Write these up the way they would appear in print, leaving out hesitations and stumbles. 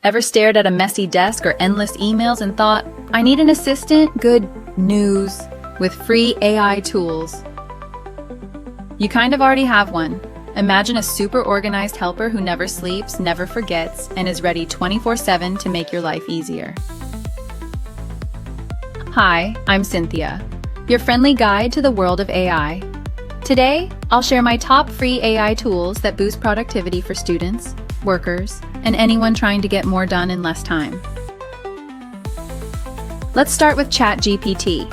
Ever stared at a messy desk or endless emails and thought, I need an assistant? Good news. With free AI tools, you kind of already have one. Imagine a super organized helper who never sleeps, never forgets, and is ready 24/7 to make your life easier. Hi, I'm Cynthia, your friendly guide to the world of AI. Today, I'll share my top free AI tools that boost productivity for students, workers, and anyone trying to get more done in less time. Let's start with ChatGPT.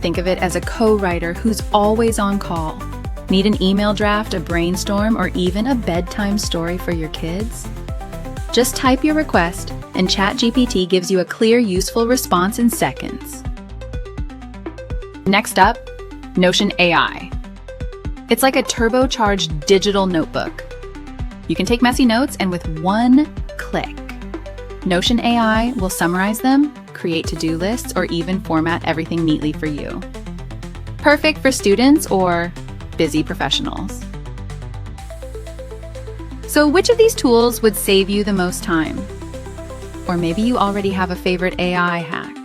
Think of it as a co-writer who's always on call. Need an email draft, a brainstorm, or even a bedtime story for your kids? Just type your request, and ChatGPT gives you a clear, useful response in seconds. Next up, Notion AI. It's like a turbocharged digital notebook. You can take messy notes, and with one click, Notion AI will summarize them, create to-do lists, or even format everything neatly for you. Perfect for students or busy professionals. So which of these tools would save you the most time? Or maybe you already have a favorite AI hack.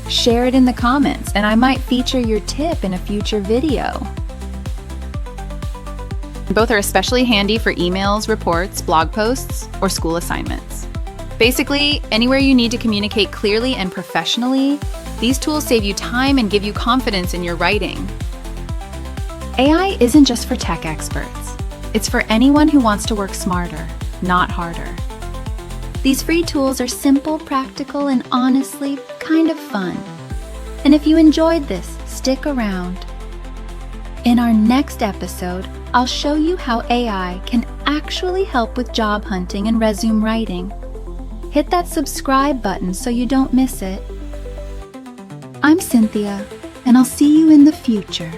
Share it in the comments, and I might feature your tip in a future video. Both are especially handy for emails, reports, blog posts, or school assignments. Basically, anywhere you need to communicate clearly and professionally, these tools save you time and give you confidence in your writing. AI isn't just for tech experts. It's for anyone who wants to work smarter, not harder. These free tools are simple, practical, and honestly, kind of fun. And if you enjoyed this, stick around. In our next episode, I'll show you how AI can actually help with job hunting and resume writing. Hit that subscribe button so you don't miss it. I'm Cynthia, and I'll see you in the future.